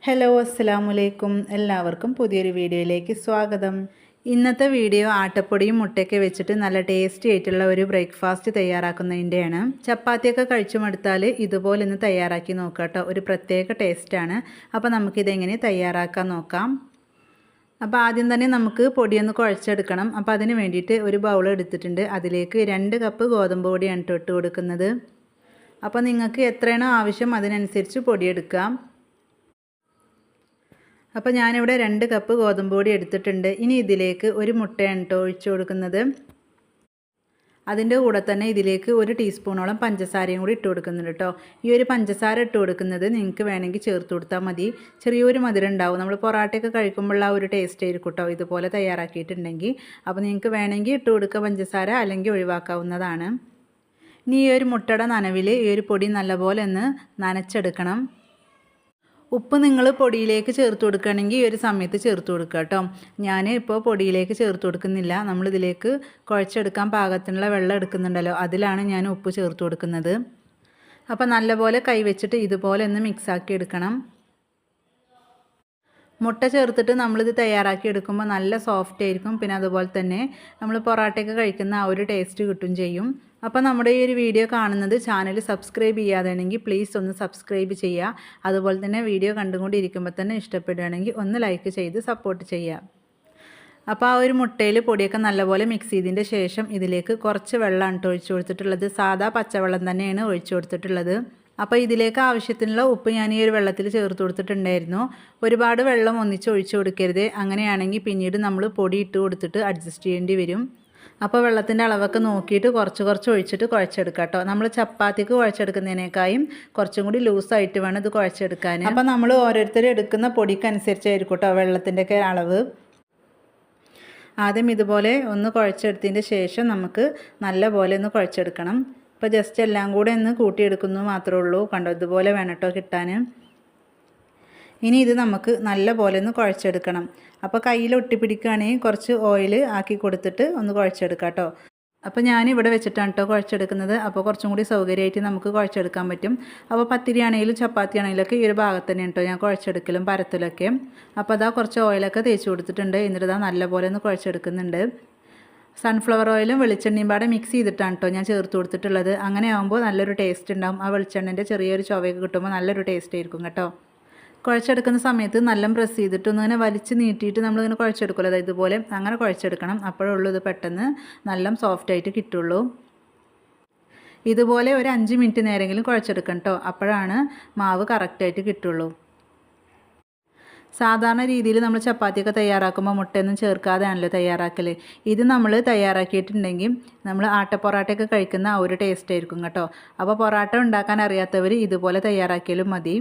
Hello അസ്സലാമലൈക്കും എല്ലാവർക്കും പുതിയൊരു വീഡിയോയിലേക്ക് സ്വാഗതം. ഇന്നത്തെ വീഡിയോ ആട്ടപ്പൊടിയും മുട്ടയൊക്കെ വെച്ചിട്ട് നല്ല ടേസ്റ്റി ആയിട്ടുള്ള ഒരു ബ്രേക്ക്ഫാസ്റ്റ് തയ്യാറാക്കുന്നതിൻ്റെയാണ്. ചപ്പാത്തിയൊക്കെ കഴിച്ചു മടുത്താൽ ഇതുപോലെ ഒന്ന് തയ്യാറാക്കി നോക്കാം കേട്ടോ. ഒരു പ്രത്യേക ടേസ്റ്റാണ്. അപ്പോൾ നമുക്കിതെങ്ങനെ തയ്യാറാക്കാൻ നോക്കാം. അപ്പോൾ ആദ്യം തന്നെ നമുക്ക് പൊടിയൊന്ന് കുഴച്ചെടുക്കണം. അപ്പോൾ അതിന് വേണ്ടിയിട്ട് ഒരു ബൗൾ എടുത്തിട്ടുണ്ട്. അതിലേക്ക് 2 കപ്പ് ഗോതമ്പ് പൊടിയാണ് ഇട്ട് കൊടുക്കുന്നത്. അപ്പോൾ നിങ്ങൾക്ക് എത്രയാണോ ആവശ്യം അതിനനുസരിച്ച് പൊടിയെടുക്കാം. അപ്പോൾ ഞാനിവിടെ 2 കപ്പ് ഗോതമ്പ് പൊടി എടുത്തിട്ടുണ്ട്. ഇനി ഇതിലേക്ക് ഒരു മുട്ടയാണ് ഒഴിച്ചു കൊടുക്കുന്നത്. അതിൻ്റെ കൂടെ തന്നെ ഇതിലേക്ക് 1 ടീസ്പൂണോളം പഞ്ചസാരയും കൂടി ഇട്ട് കൊടുക്കുന്നുണ്ട് കേട്ടോ. ഈ ഒരു പഞ്ചസാര ഇട്ട് കൊടുക്കുന്നത് നിങ്ങൾക്ക് വേണമെങ്കിൽ ചേർത്ത് കൊടുത്താൽ മതി. ചെറിയൊരു മധുരം ഉണ്ടാവും. നമ്മൾ പൊറാട്ടയൊക്കെ കഴിക്കുമ്പോൾ ആ ഒരു ടേസ്റ്റ് ആയിരിക്കും കേട്ടോ ഇതുപോലെ തയ്യാറാക്കിയിട്ടുണ്ടെങ്കിൽ. അപ്പോൾ നിങ്ങൾക്ക് വേണമെങ്കിൽ ഇട്ട് കൊടുക്കുക പഞ്ചസാര, അല്ലെങ്കിൽ ഒഴിവാക്കാവുന്നതാണ്. ഇനി ഈ ഒരു മുട്ടയുടെ നനവിൽ ഈ ഒരു പൊടി നല്ലപോലെ ഒന്ന് നനച്ചെടുക്കണം. ഉപ്പ് നിങ്ങൾ പൊടിയിലേക്ക് ചേർത്ത് കൊടുക്കുകയാണെങ്കിൽ ഈ ഒരു സമയത്ത് ചേർത്ത് കൊടുക്കുക കേട്ടോ. ഞാൻ ഇപ്പോൾ പൊടിയിലേക്ക് ചേർത്ത് കൊടുക്കുന്നില്ല. നമ്മളിതിലേക്ക് കുഴച്ചെടുക്കാൻ പാകത്തിനുള്ള വെള്ളം എടുക്കുന്നുണ്ടല്ലോ, അതിലാണ് ഞാൻ ഉപ്പ് ചേർത്ത് കൊടുക്കുന്നത്. അപ്പോൾ നല്ലപോലെ കൈ വെച്ചിട്ട് ഇതുപോലെ ഒന്ന് മിക്സാക്കി എടുക്കണം. മുട്ട ചേർത്തിട്ട് നമ്മളിത് തയ്യാറാക്കി എടുക്കുമ്പോൾ നല്ല സോഫ്റ്റ് ആയിരിക്കും. പിന്നെ അതുപോലെ തന്നെ നമ്മൾ പൊറാട്ടയൊക്കെ കഴിക്കുന്ന ആ ഒരു ടേസ്റ്റ് കിട്ടും ചെയ്യും. അപ്പോൾ നമ്മുടെ ഈ ഒരു വീഡിയോ കാണുന്നത് ചാനൽ സബ്സ്ക്രൈബ് ചെയ്യാതെയാണെങ്കിൽ പ്ലീസ് ഒന്ന് സബ്സ്ക്രൈബ് ചെയ്യുക. അതുപോലെ തന്നെ വീഡിയോ കണ്ടുകൊണ്ടിരിക്കുമ്പോൾ തന്നെ ഇഷ്ടപ്പെടുകയാണെങ്കിൽ ഒന്ന് ലൈക്ക് ചെയ്ത് സപ്പോർട്ട് ചെയ്യുക. അപ്പോൾ ആ ഒരു മുട്ടയിൽ പൊടിയൊക്കെ നല്ലപോലെ മിക്സ് ചെയ്തതിൻ്റെ ശേഷം ഇതിലേക്ക് കുറച്ച് വെള്ളമാണ് ഒഴിച്ചു കൊടുത്തിട്ടുള്ളത്. സാധാ പച്ചവെള്ളം തന്നെയാണ് ഒഴിച്ചു കൊടുത്തിട്ടുള്ളത്. അപ്പോൾ ഇതിലേക്ക് ആവശ്യത്തിനുള്ള ഉപ്പ് ഞാൻ ഈ ഒരു വെള്ളത്തിൽ ചേർത്ത് കൊടുത്തിട്ടുണ്ടായിരുന്നു. ഒരുപാട് വെള്ളം ഒന്നിച്ച് ഒഴിച്ചു കൊടുക്കരുത്. അങ്ങനെയാണെങ്കിൽ പിന്നീട് നമ്മൾ പൊടി ഇട്ട് കൊടുത്തിട്ട് അഡ്ജസ്റ്റ് ചെയ്യേണ്ടി വരും. അപ്പോൾ വെള്ളത്തിൻ്റെ അളവൊക്കെ നോക്കിയിട്ട് കുറച്ച് ഒഴിച്ചിട്ട് കുഴച്ചെടുക്കുക കേട്ടോ. നമ്മൾ ചപ്പാത്തിക്ക് കുഴച്ചെടുക്കുന്നതിനേക്കാളും കുറച്ചും കൂടി ലൂസായിട്ട് വേണം ഇത് കുഴച്ചെടുക്കാൻ. അപ്പോൾ നമ്മൾ ഓരോരുത്തരും എടുക്കുന്ന പൊടിക്കനുസരിച്ചായിരിക്കും കേട്ടോ വെള്ളത്തിൻ്റെയൊക്കെ അളവ്. ആദ്യം ഇതുപോലെ ഒന്ന് കുഴച്ചെടുത്തതിൻ്റെ ശേഷം നമുക്ക് നല്ലപോലെ ഒന്ന് കുഴച്ചെടുക്കണം. ഇപ്പോൾ ജസ്റ്റ് എല്ലാം കൂടെ ഒന്ന് കൂട്ടിയെടുക്കുന്നു മാത്രമേ ഉള്ളൂ. കണ്ടോ, ഇതുപോലെ വേണം കേട്ടോ കിട്ടാൻ. ഇനി ഇത് നമുക്ക് നല്ല പോലെ ഒന്ന് കുഴച്ചെടുക്കണം. അപ്പോൾ കയ്യിൽ ഒട്ടിപ്പിടിക്കുകയാണെങ്കിൽ കുറച്ച് ഓയിൽ ആക്കി കൊടുത്തിട്ട് ഒന്ന് കുഴച്ചെടുക്കാം കേട്ടോ. അപ്പോൾ ഞാനിവിടെ വെച്ചിട്ടാണ് കേട്ടോ കുഴച്ചെടുക്കുന്നത്. അപ്പോൾ കുറച്ചും കൂടി സൗകര്യമായിട്ട് നമുക്ക് കുഴച്ചെടുക്കാൻ പറ്റും. അപ്പോൾ പത്തിരി ആണെങ്കിലും ചപ്പാത്തി ആണെങ്കിലൊക്കെ ഈ ഒരു ഭാഗത്ത് തന്നെ കേട്ടോ ഞാൻ കുഴച്ചെടുക്കലും പരത്തലൊക്കെ. അപ്പോൾ അതാ കുറച്ച് ഓയിലൊക്കെ തേച്ച് കൊടുത്തിട്ടുണ്ട്. എന്നിട്ട് ഇതാ നല്ലപോലെ ഒന്ന് കുഴച്ചെടുക്കുന്നുണ്ട്. സൺഫ്ലവർ ഓയിലും വെളിച്ചെണ്ണയും പാടെ മിക്സ് ചെയ്തിട്ടാണ് കേട്ടോ ഞാൻ ചേർത്ത് കൊടുത്തിട്ടുള്ളത്. അങ്ങനെ ആകുമ്പോൾ നല്ലൊരു ടേസ്റ്റ് ഉണ്ടാവും. ആ വെളിച്ചെണ്ണൻ്റെ ചെറിയൊരു ചുവയൊക്കെ കിട്ടുമ്പോൾ നല്ലൊരു ടേസ്റ്റ് ആയിരിക്കും കേട്ടോ. കുഴച്ചെടുക്കുന്ന സമയത്ത് നല്ല പ്രസ് ചെയ്തിട്ട് ഒന്നിങ്ങനെ വലിച്ച് നീട്ടിയിട്ട് നമ്മളിങ്ങനെ കുഴച്ചെടുക്കുമല്ലോ, അതായത് ഇതുപോലെ അങ്ങനെ കുഴച്ചെടുക്കണം. അപ്പോഴുള്ളൂ ഇത് പെട്ടെന്ന് നല്ല സോഫ്റ്റായിട്ട് കിട്ടുള്ളൂ. ഇതുപോലെ ഒരു 5 മിനിറ്റ് നേരെങ്കിലും കുഴച്ചെടുക്കണം കേട്ടോ. അപ്പോഴാണ് മാവ് കറക്റ്റായിട്ട് കിട്ടുള്ളൂ. സാധാരണ രീതിയിൽ നമ്മൾ ചപ്പാത്തിയൊക്കെ തയ്യാറാക്കുമ്പോൾ മുട്ടയൊന്നും ചേർക്കാതെയാണല്ലോ തയ്യാറാക്കൽ. ഇത് നമ്മൾ തയ്യാറാക്കിയിട്ടുണ്ടെങ്കിൽ നമ്മൾ പൊറാട്ടയൊക്കെ കഴിക്കുന്ന ആ ഒരു ടേസ്റ്റ് ആയിരിക്കും കേട്ടോ. അപ്പോൾ പൊറാട്ട ഉണ്ടാക്കാൻ അറിയാത്തവർ ഇതുപോലെ തയ്യാറാക്കിയാലും മതി.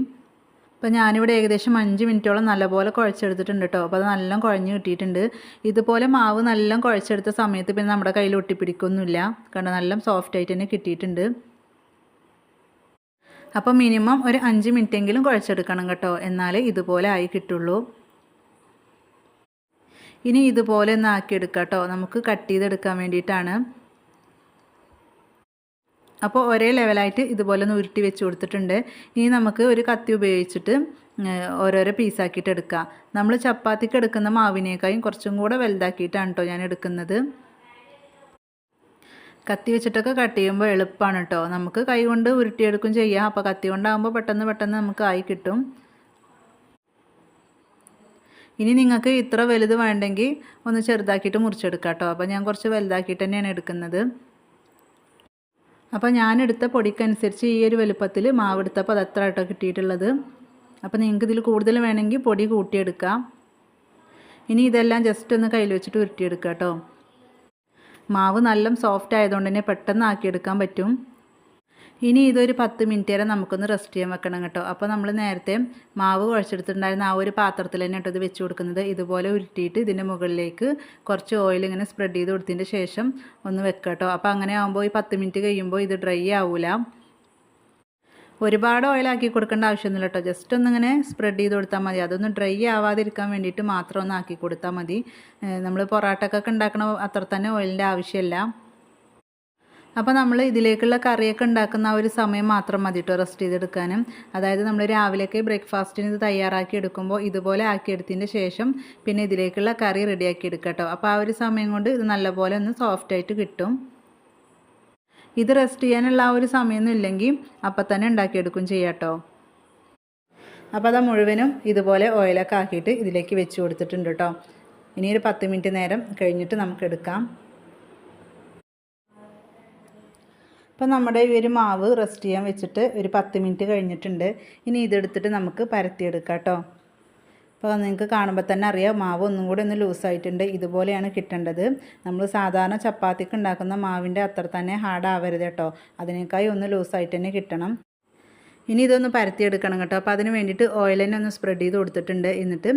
അപ്പോൾ ഞാനിവിടെ ഏകദേശം 5 മിനിറ്റോളം നല്ലപോലെ കുഴച്ചെടുത്തിട്ടുണ്ട് കേട്ടോ. അപ്പോൾ അത് നല്ല കുഴഞ്ഞ് കിട്ടിയിട്ടുണ്ട്. ഇതുപോലെ മാവ് നല്ല കുഴച്ചെടുത്ത സമയത്ത് പിന്നെ നമ്മുടെ കയ്യിൽ ഒട്ടിപ്പിടിക്കൊന്നുമില്ല. കണ്ടോ, നല്ല സോഫ്റ്റായിട്ട് തന്നെ കിട്ടിയിട്ടുണ്ട്. അപ്പോൾ മിനിമം ഒരു 5 മിനിറ്റെങ്കിലും കുഴച്ചെടുക്കണം കേട്ടോ, എന്നാലേ ഇതുപോലെ ആയി കിട്ടുള്ളൂ. ഇനി ഇതുപോലെ ഒന്ന് ആക്കിയെടുക്കാം കേട്ടോ. നമുക്ക് കട്ട് ചെയ്തെടുക്കാൻ വേണ്ടിയിട്ടാണ്. അപ്പോൾ ഒരേ ലെവലായിട്ട് ഇതുപോലെ ഒന്ന് ഉരുട്ടി വെച്ച് കൊടുത്തിട്ടുണ്ട്. ഇനി നമുക്ക് ഒരു കത്തി ഉപയോഗിച്ചിട്ട് ഓരോരോ പീസാക്കിയിട്ട് എടുക്കാം. നമ്മൾ ചപ്പാത്തിക്ക് എടുക്കുന്ന മാവിനേക്കാളും കുറച്ചും കൂടെ വലുതാക്കിയിട്ടാണ് കേട്ടോ ഞാൻ എടുക്കുന്നത്. കത്തി വെച്ചിട്ടൊക്കെ കട്ട് ചെയ്യുമ്പോൾ എളുപ്പമാണ് കേട്ടോ. നമുക്ക് കൈ കൊണ്ട് ഉരുട്ടിയെടുക്കും ചെയ്യാം. അപ്പോൾ കത്തി കൊണ്ടാകുമ്പോൾ പെട്ടെന്ന് നമുക്ക് ആയി കിട്ടും. ഇനി നിങ്ങൾക്ക് ഇത്ര വലുത് വേണ്ടെങ്കിൽ ഒന്ന് ചെറുതാക്കിയിട്ട് മുറിച്ചെടുക്കാം കേട്ടോ. അപ്പോൾ ഞാൻ കുറച്ച് വലുതാക്കിയിട്ട് തന്നെയാണ് എടുക്കുന്നത്. അപ്പോൾ ഞാനെടുത്ത പൊടിക്കനുസരിച്ച് ഈ ഒരു വലുപ്പത്തിൽ മാവ് എടുത്തപ്പോൾ അത് അത്ര കേട്ടോ കിട്ടിയിട്ടുള്ളത്. അപ്പോൾ നിങ്ങൾക്ക് ഇതിൽ കൂടുതൽ വേണമെങ്കിൽ പൊടി കൂട്ടിയെടുക്കാം. ഇനി ഇതെല്ലാം ജസ്റ്റ് ഒന്ന് കയ്യിൽ വെച്ചിട്ട് ഉരുട്ടിയെടുക്കാം കേട്ടോ. മാവ് നല്ല സോഫ്റ്റ് ആയതുകൊണ്ട് തന്നെ പെട്ടെന്ന് ആക്കിയെടുക്കാൻ പറ്റും. ഇനി ഇതൊരു 10 മിനിറ്റ് വരെ നമുക്കൊന്ന് റെസ്റ്റ് ചെയ്യാൻ വെക്കണം കേട്ടോ. അപ്പോൾ നമ്മൾ നേരത്തെ മാവ് കുഴച്ചെടുത്തിട്ടുണ്ടായിരുന്ന ആ ഒരു പാത്രത്തിൽ തന്നെ കേട്ടോ ഇത് വെച്ച് കൊടുക്കുന്നത്. ഇതുപോലെ ഉരുട്ടിയിട്ട് ഇതിൻ്റെ മുകളിലേക്ക് കുറച്ച് ഓയിൽ ഇങ്ങനെ സ്പ്രെഡ് ചെയ്ത് കൊടുത്തതിൻ്റെ ശേഷം ഒന്ന് വെക്കാം കേട്ടോ. അപ്പോൾ അങ്ങനെ ആകുമ്പോൾ ഈ 10 മിനിറ്റ് കഴിയുമ്പോൾ ഇത് ഡ്രൈ ആവില്ല. ഒരുപാട് ഓയിലാക്കി കൊടുക്കേണ്ട ആവശ്യമൊന്നുമില്ല കേട്ടോ. ജസ്റ്റ് ഒന്നിങ്ങനെ സ്പ്രെഡ് ചെയ്ത് കൊടുത്താൽ മതി. അതൊന്ന് ഡ്രൈ ആവാതിരിക്കാൻ വേണ്ടിയിട്ട് മാത്രം ഒന്ന് ആക്കി കൊടുത്താൽ മതി. നമ്മൾ പൊറാട്ടക്കൊക്കെ ഉണ്ടാക്കണ അത്ര തന്നെ ഓയിലിൻ്റെ ആവശ്യമില്ല. അപ്പോൾ നമ്മൾ ഇതിലേക്കുള്ള കറിയൊക്കെ ഉണ്ടാക്കുന്ന ആ ഒരു സമയം മാത്രം മതി കേട്ടോ റെസ്റ്റ് ചെയ്തെടുക്കാനും. അതായത് നമ്മൾ രാവിലെയൊക്കെ ബ്രേക്ക്ഫാസ്റ്റിന് ഇത് തയ്യാറാക്കി എടുക്കുമ്പോൾ ഇതുപോലെ ആക്കിയെടുത്തതിന് ശേഷം പിന്നെ ഇതിലേക്കുള്ള കറി റെഡിയാക്കി എടുക്കുക കേട്ടോ. അപ്പോൾ ആ ഒരു സമയം കൊണ്ട് ഇത് നല്ലപോലെ ഒന്ന് സോഫ്റ്റായിട്ട് കിട്ടും. ഇത് റെസ്റ്റ് ചെയ്യാനുള്ള ആ ഒരു സമയമൊന്നും ഇല്ലെങ്കിൽ അപ്പം തന്നെ ഉണ്ടാക്കിയെടുക്കും ചെയ്യാം കേട്ടോ. അപ്പോൾ അത് മുഴുവനും ഇതുപോലെ ഓയിലൊക്കെ ആക്കിയിട്ട് ഇതിലേക്ക് വെച്ച് കൊടുത്തിട്ടുണ്ട് കേട്ടോ. ഇനി ഒരു 10 മിനിറ്റ് നേരം കഴിഞ്ഞിട്ട് നമുക്ക് എടുക്കാം. അപ്പോൾ നമ്മുടെ ഈ ഒരു മാവ് റെസ്റ്റ് ചെയ്യാൻ വെച്ചിട്ട് ഒരു 10 മിനിറ്റ് കഴിഞ്ഞിട്ടുണ്ട്. ഇനി ഇതെടുത്തിട്ട് നമുക്ക് പരത്തിയെടുക്കാം കേട്ടോ. അപ്പോൾ നിങ്ങൾക്ക് കാണുമ്പോൾ തന്നെ അറിയാം മാവ് ഒന്നും കൂടി ഒന്ന് ലൂസായിട്ടുണ്ട്. ഇതുപോലെയാണ് കിട്ടേണ്ടത്. നമ്മൾ സാധാരണ ചപ്പാത്തിക്ക് ഉണ്ടാക്കുന്ന മാവിൻ്റെ അത്ര തന്നെ ഹാർഡ് ആവരുത് കേട്ടോ. അതിനേക്കായി ഒന്ന് ലൂസായിട്ട് തന്നെ കിട്ടണം. ഇനി ഇതൊന്ന് പരത്തിയെടുക്കണം കേട്ടോ. അപ്പോൾ അതിന് വേണ്ടിയിട്ട് ഓയിൽ തന്നെ ഒന്ന് സ്പ്രെഡ് ചെയ്ത് കൊടുത്തിട്ടുണ്ട്. എന്നിട്ട്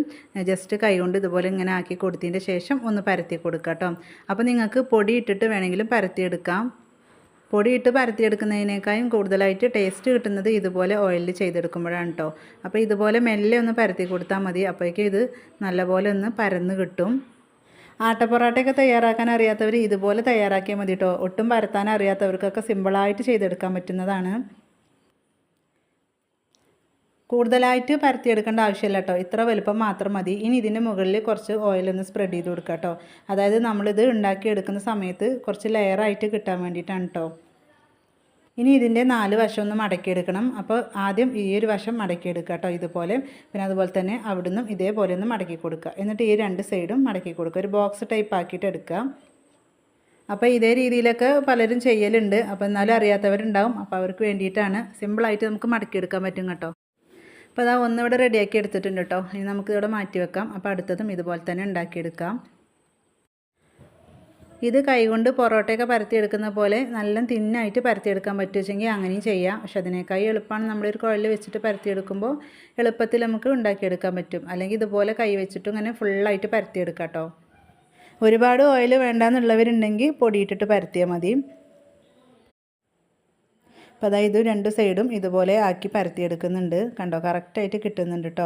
ജസ്റ്റ് കൈ കൊണ്ട് ഇതുപോലെ ഇങ്ങനെ ആക്കി കൊടുത്തതിൻ്റെ ശേഷം ഒന്ന് പരത്തി കൊടുക്കുക കേട്ടോ. അപ്പോൾ നിങ്ങൾക്ക് പൊടി ഇട്ടിട്ട് വേണമെങ്കിലും പരത്തിയെടുക്കാം. പൊടിയിട്ട് പരത്തിയെടുക്കുന്നതിനേക്കാളും കൂടുതലായിട്ട് ടേസ്റ്റ് കിട്ടുന്നത് ഇതുപോലെ ഓയിലിൽ ചെയ്തെടുക്കുമ്പോഴാണ് കേട്ടോ. അപ്പോൾ ഇതുപോലെ മെല്ലെ ഒന്ന് പരത്തി കൊടുത്താൽ മതി. അപ്പോഴേക്കും ഇത് നല്ലപോലെ ഒന്ന് പരന്ന് കിട്ടും. ആട്ടപ്പൊറാട്ടയൊക്കെ തയ്യാറാക്കാൻ അറിയാത്തവർ ഇതുപോലെ തയ്യാറാക്കിയാൽ മതി കേട്ടോ. ഒട്ടും പരത്താൻ അറിയാത്തവർക്കൊക്കെ സിമ്പിളായിട്ട് ചെയ്തെടുക്കാൻ പറ്റുന്നതാണ്. കൂടുതലായിട്ട് പരത്തിയെടുക്കേണ്ട ആവശ്യമില്ല കേട്ടോ. ഇത്ര വലുപ്പം മാത്രം മതി. ഇനി ഇതിൻ്റെ മുകളിൽ കുറച്ച് ഓയിലൊന്ന് സ്പ്രെഡ് ചെയ്ത് കൊടുക്കുക കേട്ടോ. അതായത് നമ്മളിത് ഉണ്ടാക്കിയെടുക്കുന്ന സമയത്ത് കുറച്ച് ലെയറായിട്ട് കിട്ടാൻ വേണ്ടിയിട്ടാണ് കേട്ടോ. ഇനി ഇതിൻ്റെ 4 വശം ഒന്ന് മടക്കിയെടുക്കണം. അപ്പോൾ ആദ്യം ഈ ഒരു വശം മടക്കിയെടുക്കുക കേട്ടോ ഇതുപോലെ. പിന്നെ അതുപോലെ തന്നെ അവിടുന്ന് ഇതേപോലെ ഒന്ന് മടക്കി കൊടുക്കുക. എന്നിട്ട് ഈ 2 സൈഡും മടക്കി കൊടുക്കുക. ഒരു ബോക്സ് ടൈപ്പ് ആക്കിയിട്ട് എടുക്കുക. അപ്പോൾ ഇതേ രീതിയിലൊക്കെ പലരും ചെയ്യലുണ്ട്. അപ്പോൾ എന്നാലും അറിയാത്തവരുണ്ടാവും. അപ്പോൾ അവർക്ക് വേണ്ടിയിട്ടാണ്. സിമ്പിളായിട്ട് നമുക്ക് മടക്കിയെടുക്കാൻ പറ്റും കേട്ടോ. അപ്പോൾ അതാ ഒന്നിവിടെ റെഡിയാക്കി എടുത്തിട്ടുണ്ട് കേട്ടോ. ഇനി നമുക്കിവിടെ മാറ്റി വെക്കാം. അപ്പോൾ അടുത്തതും ഇതുപോലെ തന്നെ ഉണ്ടാക്കിയെടുക്കാം. ഇത് കൈകൊണ്ട് പൊറോട്ടയൊക്കെ പരത്തിയെടുക്കുന്ന പോലെ നല്ല തിന്നായിട്ട് പരത്തിയെടുക്കാൻ പറ്റുമെങ്കിൽ അങ്ങനെയും ചെയ്യാം. പക്ഷെ അതിനേക്കായി എളുപ്പമാണ് നമ്മളൊരു കുഴലിൽ വെച്ചിട്ട് പരത്തിയെടുക്കുമ്പോൾ എളുപ്പത്തിൽ നമുക്ക് ഉണ്ടാക്കിയെടുക്കാൻ പറ്റും. അല്ലെങ്കിൽ ഇതുപോലെ കൈ വെച്ചിട്ടും ഇങ്ങനെ ഫുള്ളായിട്ട് പരത്തിയെടുക്കാം കേട്ടോ. ഒരുപാട് ഓയിൽ വേണ്ടാന്നുള്ളവരുണ്ടെങ്കിൽ പൊടിയിട്ടിട്ട് പരത്തിയാൽ മതി. അപ്പോൾ അതായത് 2 സൈഡും ഇതുപോലെ ആക്കി പരത്തിയെടുക്കുന്നുണ്ട്. കണ്ടോ, കറക്റ്റായിട്ട് കിട്ടുന്നുണ്ട് കേട്ടോ.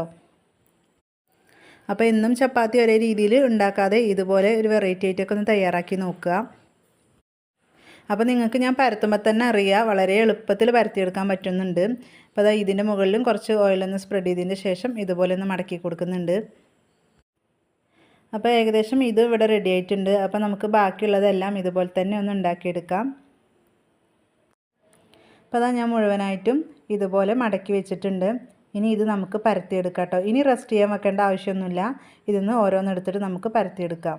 അപ്പോൾ എന്നും ചപ്പാത്തി ഒരേ രീതിയിൽ ഉണ്ടാക്കാതെ ഇതുപോലെ ഒരു വെറൈറ്റി ആയിട്ടൊക്കെ ഒന്ന് തയ്യാറാക്കി നോക്കുക. അപ്പോൾ നിങ്ങൾക്ക് ഞാൻ പരത്തുമ്പോൾ തന്നെ അറിയാം വളരെ എളുപ്പത്തിൽ പരത്തിയെടുക്കാൻ പറ്റുന്നുണ്ട്. അപ്പോൾ അതാ ഇതിൻ്റെ മുകളിലും കുറച്ച് ഓയിലൊന്ന് സ്പ്രെഡ് ചെയ്തതിന് ശേഷം ഇതുപോലെ ഒന്ന് മടക്കി കൊടുക്കുന്നുണ്ട്. അപ്പോൾ ഏകദേശം ഇത് ഇവിടെ റെഡി ആയിട്ടുണ്ട്. അപ്പോൾ നമുക്ക് ബാക്കിയുള്ളതെല്ലാം ഇതുപോലെ തന്നെ ഒന്ന് ഉണ്ടാക്കിയെടുക്കാം. അപ്പോൾ അതാ ഞാൻ മുഴുവനായിട്ടും ഇതുപോലെ മടക്കി വെച്ചിട്ടുണ്ട്. ഇനി ഇത് നമുക്ക് പരത്തിയെടുക്കാം കേട്ടോ. ഇനി റെസ്റ്റ് ചെയ്യാൻ വെക്കേണ്ട ആവശ്യമൊന്നുമില്ല. ഇതിന്ന് ഓരോന്നെടുത്തിട്ട് നമുക്ക് പരത്തിയെടുക്കാം.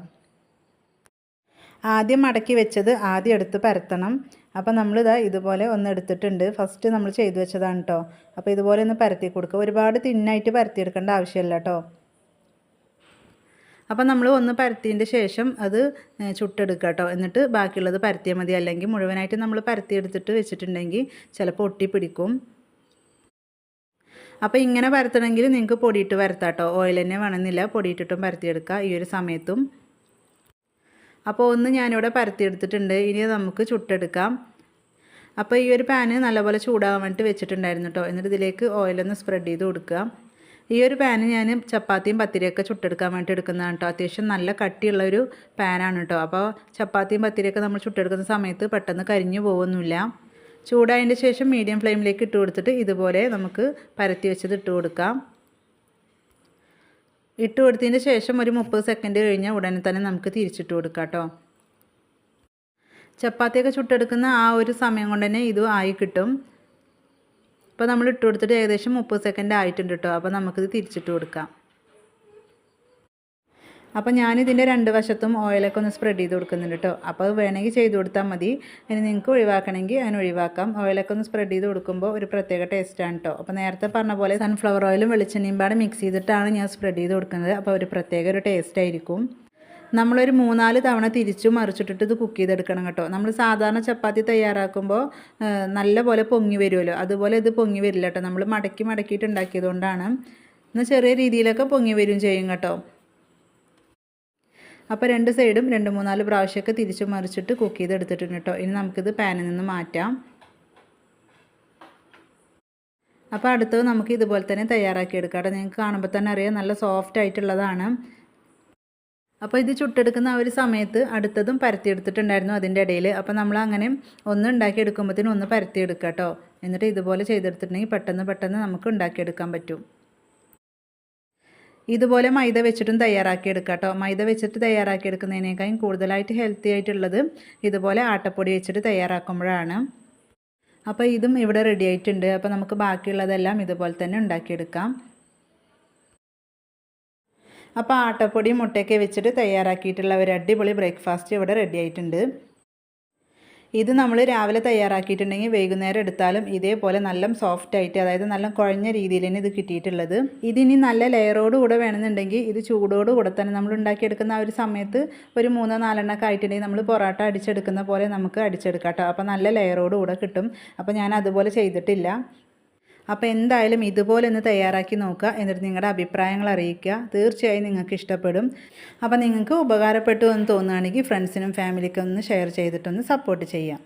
ആദ്യം മടക്കി വെച്ചത് ആദ്യം എടുത്ത് പരത്തണം. അപ്പോൾ നമ്മളിതാ ഇതുപോലെ ഒന്ന് എടുത്തിട്ടുണ്ട്. ഫസ്റ്റ് നമ്മൾ ചെയ്തു വെച്ചതാണ് കേട്ടോ. അപ്പോൾ ഇതുപോലെ ഒന്ന് പരത്തി കൊടുക്കുക. ഒരുപാട് തിന്നായിട്ട് പരത്തിയെടുക്കേണ്ട ആവശ്യമില്ല കേട്ടോ. അപ്പോൾ നമ്മൾ ഒന്ന് പരത്തിയതിൻ്റെ ശേഷം അത് ചുട്ടെടുക്കുക കേട്ടോ. എന്നിട്ട് ബാക്കിയുള്ളത് പരത്തിയാൽ മതി. അല്ലെങ്കിൽ മുഴുവനായിട്ട് നമ്മൾ പരത്തിയെടുത്തിട്ട് വെച്ചിട്ടുണ്ടെങ്കിൽ ചിലപ്പോൾ ഒട്ടിപ്പിടിക്കും. അപ്പോൾ ഇങ്ങനെ പരത്തണമെങ്കിൽ നിങ്ങൾക്ക് പൊടിയിട്ട് പരത്താം കേട്ടോ. ഓയിൽ തന്നെ വേണമെന്നില്ല, പൊടിയിട്ടിട്ടും പരത്തിയെടുക്കുക ഈ ഒരു സമയത്തും. അപ്പോൾ ഒന്ന് ഞാനിവിടെ പരത്തിയെടുത്തിട്ടുണ്ട്. ഇനി നമുക്ക് ചുട്ടെടുക്കാം. അപ്പോൾ ഈ ഒരു പാന് നല്ലപോലെ ചൂടാകാൻ വേണ്ടിയിട്ട് വെച്ചിട്ടുണ്ടായിരുന്നു കേട്ടോ. എന്നിട്ട് ഇതിലേക്ക് ഓയിലൊന്ന് സ്പ്രെഡ് ചെയ്ത് കൊടുക്കുക. ഈ ഒരു പാന് ഞാൻ ചപ്പാത്തിയും പത്തിരിയൊക്കെ ചുട്ടെടുക്കാൻ വേണ്ടി എടുക്കുന്നതാണ് കേട്ടോ. അത്യാവശ്യം നല്ല കട്ടിയുള്ളൊരു പാനാണ് കേട്ടോ. അപ്പോൾ ചപ്പാത്തിയും പത്തിരിയൊക്കെ നമ്മൾ ചുട്ടെടുക്കുന്ന സമയത്ത് പെട്ടെന്ന് കരിഞ്ഞു പോകുന്നില്ല. ചൂടായതിൻ്റെ ശേഷം മീഡിയം ഫ്ലെയിമിലേക്ക് ഇട്ട് കൊടുത്തിട്ട് ഇതുപോലെ നമുക്ക് പരത്തി വെച്ചത് ഇട്ട് കൊടുക്കാം. ഇട്ട് കൊടുത്തതിന് ശേഷം ഒരു 30 സെക്കൻഡ് കഴിഞ്ഞാൽ ഉടനെ തന്നെ നമുക്ക് തിരിച്ചിട്ട് കൊടുക്കാം കേട്ടോ. ചപ്പാത്തിയൊക്കെ ചുട്ടെടുക്കുന്ന ആ ഒരു സമയം കൊണ്ട് തന്നെ ഇതും ആയി കിട്ടും. അപ്പോൾ നമ്മൾ ഇട്ട് കൊടുത്തിട്ട് ഏകദേശം 30 സെക്കൻഡ് ആയിട്ടുണ്ട് കേട്ടോ. അപ്പോൾ നമുക്കിത് തിരിച്ചിട്ട് കൊടുക്കാം. അപ്പോൾ ഞാനിതിൻ്റെ 2 വശത്തും ഓയിലൊക്കെ ഒന്ന് സ്പ്രെഡ് ചെയ്ത് കൊടുക്കുന്നുണ്ട് കേട്ടോ. അപ്പോൾ വേണമെങ്കിൽ ചെയ്ത് കൊടുത്താൽ മതി. ഇനി നിങ്ങൾക്ക് ഒഴിവാക്കണമെങ്കിൽ അതിന് ഒഴിവാക്കാം. ഓയിലൊക്കെ ഒന്ന് സ്പ്രെഡ് ചെയ്ത് കൊടുക്കുമ്പോൾ ഒരു പ്രത്യേക ടേസ്റ്റാണ് കേട്ടോ. അപ്പോൾ നേരത്തെ പറഞ്ഞ പോലെ സൺഫ്ലവർ ഓയിലും വെളിച്ചെണ്ണയും പാടെ മിക്സ് ചെയ്തിട്ടാണ് ഞാൻ സ്പ്രെഡ് ചെയ്ത് കൊടുക്കുന്നത്. അപ്പോൾ ഒരു പ്രത്യേക ഒരു ടേസ്റ്റ് ആയിരിക്കും. നമ്മളൊരു 3-4 തവണ തിരിച്ചു മറിച്ചിട്ടിട്ട് ഇത് കുക്ക് ചെയ്തെടുക്കണം കേട്ടോ. നമ്മൾ സാധാരണ ചപ്പാത്തി തയ്യാറാക്കുമ്പോൾ നല്ല പോലെ പൊങ്ങി വരുമല്ലോ, അതുപോലെ ഇത് പൊങ്ങി വരില്ല കേട്ടോ. നമ്മൾ മടക്കിയിട്ട് ഉണ്ടാക്കിയതുകൊണ്ടാണ്. എന്നാൽ ചെറിയ രീതിയിലൊക്കെ പൊങ്ങി വരും ചെയ്യും കേട്ടോ. അപ്പോൾ 2 സൈഡും 2-3-4 പ്രാവശ്യമൊക്കെ തിരിച്ചു മറിച്ചിട്ട് കുക്ക് ചെയ്തെടുത്തിട്ടുണ്ട് കേട്ടോ. ഇനി നമുക്കിത് പാനിൽ നിന്ന് മാറ്റാം. അപ്പോൾ അടുത്തത് നമുക്ക് ഇതുപോലെ തന്നെ തയ്യാറാക്കിയെടുക്കാം കേട്ടോ. നിങ്ങൾക്ക് കാണുമ്പോൾ തന്നെ അറിയാം നല്ല സോഫ്റ്റ് ആയിട്ടുള്ളതാണ്. അപ്പോൾ ഇത് ചുട്ടെടുക്കുന്ന ആ ഒരു സമയത്ത് അടുത്തതും പരത്തിയെടുത്തിട്ടുണ്ടായിരുന്നു അതിൻ്റെ ഇടയിൽ. അപ്പോൾ നമ്മൾ അങ്ങനെ ഒന്ന് ഉണ്ടാക്കിയെടുക്കുമ്പോഴത്തേനും ഒന്ന് പരത്തിയെടുക്കുക കേട്ടോ. എന്നിട്ട് ഇതുപോലെ ചെയ്തെടുത്തിട്ടുണ്ടെങ്കിൽ പെട്ടെന്ന് നമുക്ക് ഉണ്ടാക്കിയെടുക്കാൻ പറ്റും. ഇതുപോലെ മൈദ വെച്ചിട്ടും തയ്യാറാക്കിയെടുക്കുക കേട്ടോ. മൈദ വെച്ചിട്ട് തയ്യാറാക്കിയെടുക്കുന്നതിനേക്കാളും കൂടുതലായിട്ട് ഹെൽത്തി ആയിട്ടുള്ളത് ഇതുപോലെ ആട്ടപ്പൊടി വെച്ചിട്ട് തയ്യാറാക്കുമ്പോഴാണ്. അപ്പോൾ ഇതും ഇവിടെ റെഡി ആയിട്ടുണ്ട്. അപ്പോൾ നമുക്ക് ബാക്കിയുള്ളതെല്ലാം ഇതുപോലെ തന്നെ ഉണ്ടാക്കിയെടുക്കാം. അപ്പോൾ ആട്ടപ്പൊടിയും മുട്ടയൊക്കെ വെച്ചിട്ട് തയ്യാറാക്കിയിട്ടുള്ള ഒരു അടിപൊളി ബ്രേക്ക്ഫാസ്റ്റ് ഇവിടെ റെഡി ആയിട്ടുണ്ട്. ഇത് നമ്മൾ രാവിലെ തയ്യാറാക്കിയിട്ടുണ്ടെങ്കിൽ വൈകുന്നേരം എടുത്താലും ഇതേപോലെ നല്ല സോഫ്റ്റ് ആയിട്ട്, അതായത് നല്ല കുഴഞ്ഞ രീതിയിൽ തന്നെ ഇത് കിട്ടിയിട്ടുള്ളത്. ഇതിനി നല്ല ലെയറോട് കൂടെ വേണമെന്നുണ്ടെങ്കിൽ ഇത് ചൂടോട് കൂടെ തന്നെ നമ്മൾ ഉണ്ടാക്കിയെടുക്കുന്ന ആ ഒരു സമയത്ത് ഒരു 3-4 എണ്ണമൊക്കെ ആയിട്ടുണ്ടെങ്കിൽ നമ്മൾ പൊറോട്ട അടിച്ചെടുക്കുന്ന പോലെ നമുക്ക് അടിച്ചെടുക്കാം കേട്ടോ. അപ്പോൾ നല്ല ലെയറോട് കൂടെ കിട്ടും. അപ്പോൾ ഞാൻ അതുപോലെ ചെയ്തിട്ടില്ല. അപ്പോൾ എന്തായാലും ഇതുപോലെ ഒന്ന് തയ്യാറാക്കി നോക്കുക. എന്നിട്ട് നിങ്ങളുടെ അഭിപ്രായങ്ങൾ അറിയിക്കുക. തീർച്ചയായും നിങ്ങൾക്ക് ഇഷ്ടപ്പെടും. അപ്പോൾ നിങ്ങൾക്ക് ഉപകാരപ്പെട്ടു എന്ന് തോന്നുകയാണെങ്കിൽ ഫ്രണ്ട്സിനും ഫാമിലിക്കും ഒന്ന് ഷെയർ ചെയ്തിട്ടൊന്ന് സപ്പോർട്ട് ചെയ്യാം.